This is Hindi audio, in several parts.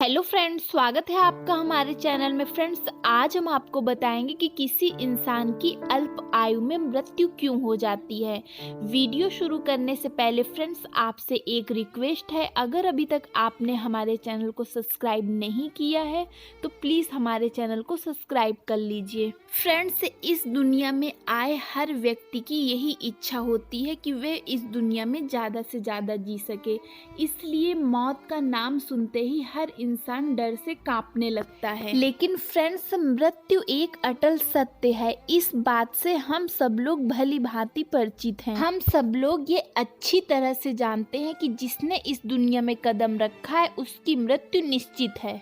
हेलो फ्रेंड्स, स्वागत है आपका हमारे चैनल में। फ्रेंड्स, आज हम आपको बताएंगे कि किसी इंसान की अल्प आयु में मृत्यु क्यों हो जाती है। वीडियो शुरू करने से पहले फ्रेंड्स, आपसे एक रिक्वेस्ट है, अगर अभी तक आपने हमारे चैनल को सब्सक्राइब नहीं किया है तो प्लीज़ हमारे चैनल को सब्सक्राइब कर लीजिए। फ्रेंड्स, इस दुनिया में आए हर व्यक्ति की यही इच्छा होती है कि वे इस दुनिया में ज़्यादा से ज़्यादा जी सके, इसलिए मौत का नाम सुनते ही हर इंसान डर से कांपने लगता है। लेकिन फ्रेंड्स, मृत्यु एक अटल सत्य है। इस बात से हम सब लोग भली भांति परिचित हैं। हम सब लोग ये अच्छी तरह से जानते हैं कि जिसने इस दुनिया में कदम रखा है उसकी मृत्यु निश्चित है।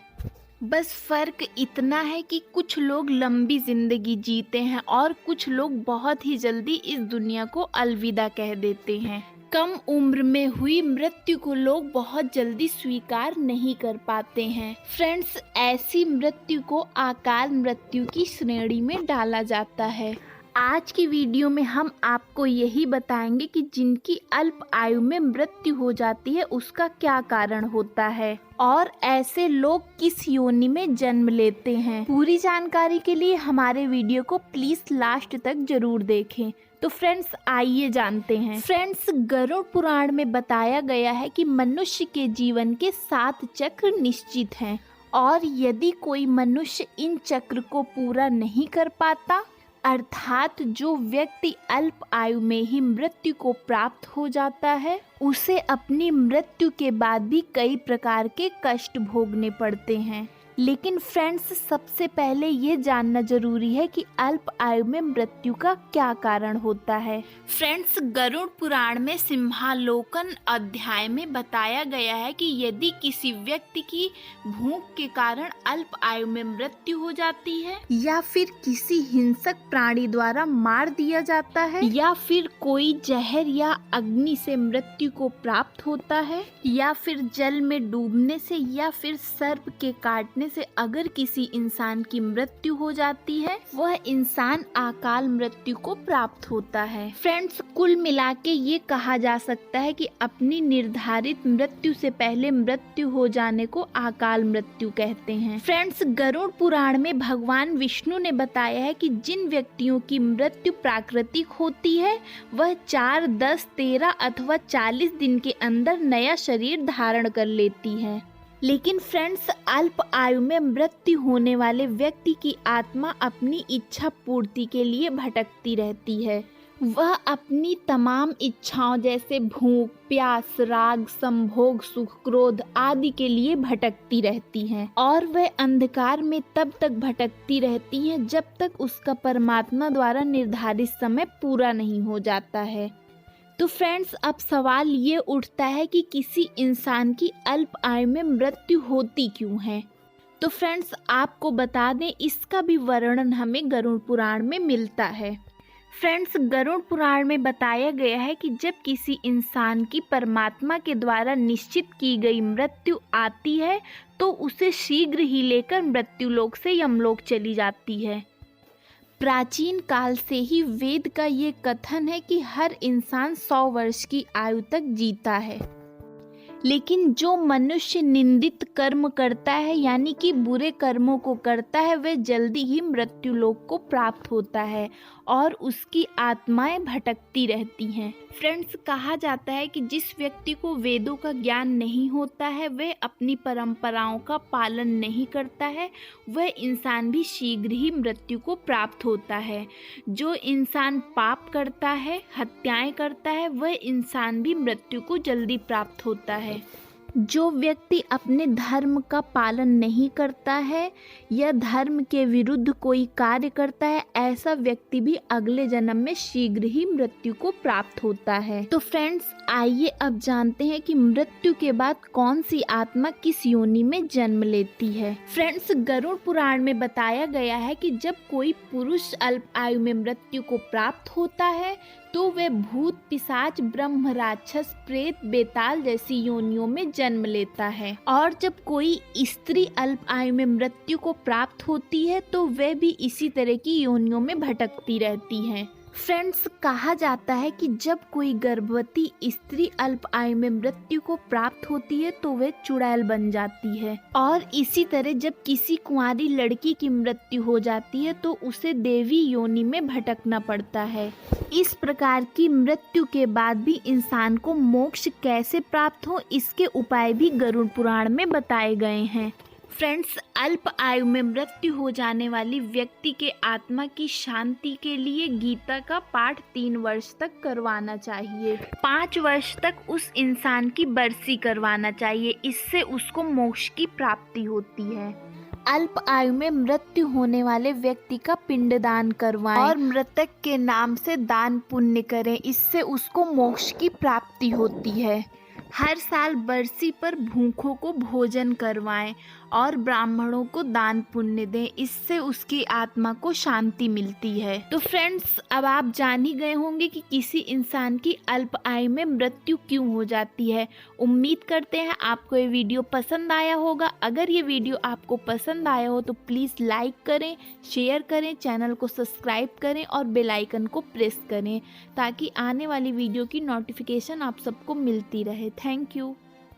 बस फर्क इतना है कि कुछ लोग लंबी जिंदगी जीते हैं और कुछ लोग बहुत ही जल्दी इस दुनिया को अलविदा कह देते हैं। कम उम्र में हुई मृत्यु को लोग बहुत जल्दी स्वीकार नहीं कर पाते हैं। फ्रेंड्स, ऐसी मृत्यु को अकाल मृत्यु की श्रेणी में डाला जाता है। आज की वीडियो में हम आपको यही बताएंगे कि जिनकी अल्प आयु में मृत्यु हो जाती है उसका क्या कारण होता है और ऐसे लोग किस योनि में जन्म लेते हैं। पूरी जानकारी के लिए हमारे वीडियो को प्लीज लास्ट तक जरूर देखें। तो फ्रेंड्स, आइए जानते हैं। फ्रेंड्स, गरुड़ पुराण में बताया गया है कि मनुष्य के जीवन के 7 चक्र निश्चित हैं और यदि कोई मनुष्य इन चक्र को पूरा नहीं कर पाता, अर्थात जो व्यक्ति अल्प आयु में ही मृत्यु को प्राप्त हो जाता है, उसे अपनी मृत्यु के बाद भी कई प्रकार के कष्ट भोगने पड़ते हैं। लेकिन फ्रेंड्स, सबसे पहले ये जानना जरूरी है कि अल्प आयु में मृत्यु का क्या कारण होता है। फ्रेंड्स, गरुड़ पुराण में सिंहालोकन अध्याय में बताया गया है कि यदि किसी व्यक्ति की भूख के कारण अल्प आयु में मृत्यु हो जाती है, या फिर किसी हिंसक प्राणी द्वारा मार दिया जाता है, या फिर कोई जहर या अग्नि से मृत्यु को प्राप्त होता है, या फिर जल में डूबने से, या फिर सर्प के काटने से अगर किसी इंसान की मृत्यु हो जाती है, वह इंसान अकाल मृत्यु को प्राप्त होता है। फ्रेंड्स, कुल मिला के ये कहा जा सकता है कि अपनी निर्धारित मृत्यु से पहले मृत्यु हो जाने को अकाल मृत्यु कहते हैं। फ्रेंड्स, गरुड़ पुराण में भगवान विष्णु ने बताया है कि जिन व्यक्तियों की मृत्यु प्राकृतिक होती है वह 4, 10, 13 अथवा 40 दिन के अंदर नया शरीर धारण कर लेती है। लेकिन फ्रेंड्स, अल्प आयु में मृत्यु होने वाले व्यक्ति की आत्मा अपनी इच्छा पूर्ति के लिए भटकती रहती है। वह अपनी तमाम इच्छाओं जैसे भूख, प्यास, राग, संभोग, सुख, क्रोध आदि के लिए भटकती रहती हैं और वह अंधकार में तब तक भटकती रहती हैं जब तक उसका परमात्मा द्वारा निर्धारित समय पूरा नहीं हो जाता है। तो फ्रेंड्स, अब सवाल ये उठता है कि किसी इंसान की अल्प आयु में मृत्यु होती क्यों है। तो फ्रेंड्स, आपको बता दें, इसका भी वर्णन हमें गरुड़ पुराण में मिलता है। फ्रेंड्स, गरुड़ पुराण में बताया गया है कि जब किसी इंसान की परमात्मा के द्वारा निश्चित की गई मृत्यु आती है तो उसे शीघ्र ही लेकर मृत्युलोक से यमलोक चली जाती है। प्राचीन काल से ही वेद का ये कथन है कि हर इंसान 100 वर्ष की आयु तक जीता है। लेकिन जो मनुष्य निंदित कर्म करता है, यानी कि बुरे कर्मों को करता है, वह जल्दी ही मृत्युलोक को प्राप्त होता है और उसकी आत्माएं भटकती रहती हैं। फ्रेंड्स, कहा जाता है कि जिस व्यक्ति को वेदों का ज्ञान नहीं होता है, वह अपनी परंपराओं का पालन नहीं करता है, वह इंसान भी शीघ्र ही मृत्यु को प्राप्त होता है। जो इंसान पाप करता है, हत्याएं करता है, वह इंसान भी मृत्यु को जल्दी प्राप्त होता है। जो व्यक्ति अपने धर्म का पालन नहीं करता है या धर्म के विरुद्ध कोई कार्य करता है, ऐसा व्यक्ति भी अगले जन्म में शीघ्र ही मृत्यु को प्राप्त होता है। तो फ्रेंड्स, आइए अब जानते हैं कि मृत्यु के बाद कौन सी आत्मा किस योनि में जन्म लेती है। फ्रेंड्स, गरुड़ पुराण में बताया गया है कि जब कोई पुरुष अल्प आयु में मृत्यु को प्राप्त होता है तो वह भूत, पिशाच, ब्रह्म, राक्षस, प्रेत, बेताल जैसी योनियों में जन्म लेता है। और जब कोई स्त्री अल्प आयु में मृत्यु को प्राप्त होती है तो वह भी इसी तरह की योनियों में भटकती रहती है। फ्रेंड्स, कहा जाता है कि जब कोई गर्भवती स्त्री अल्प आयु में मृत्यु को प्राप्त होती है तो वह चुड़ैल बन जाती है, और इसी तरह जब किसी कुंवारी लड़की की मृत्यु हो जाती है तो उसे देवी योनि में भटकना पड़ता है। इस प्रकार की मृत्यु के बाद भी इंसान को मोक्ष कैसे प्राप्त हो, इसके उपाय भी गरुड़ पुराण में बताए गए हैं। फ्रेंड्स, अल्प आयु में मृत्यु हो जाने वाली व्यक्ति के आत्मा की शांति के लिए गीता का पाठ 3 वर्ष तक करवाना चाहिए। 5 वर्ष तक उस इंसान की बरसी करवाना चाहिए, इससे उसको मोक्ष की प्राप्ति होती है। अल्प आयु में मृत्यु होने वाले व्यक्ति का पिंडदान करवाएं और मृतक के नाम से दान पुण्य करें, इससे उसको मोक्ष की प्राप्ति होती है। हर साल बरसी पर भूखों को भोजन करवाएं और ब्राह्मणों को दान पुण्य दें, इससे उसकी आत्मा को शांति मिलती है। तो फ्रेंड्स, अब आप जान ही गए होंगे कि किसी इंसान की अल्प आयु में मृत्यु क्यों हो जाती है। उम्मीद करते हैं आपको ये वीडियो पसंद आया होगा। अगर ये वीडियो आपको पसंद आया हो तो प्लीज़ लाइक करें, शेयर करें, चैनल को सब्सक्राइब करें और बेल आइकन को प्रेस करें ताकि आने वाली वीडियो की नोटिफिकेशन आप सबको मिलती रहे। Thank you.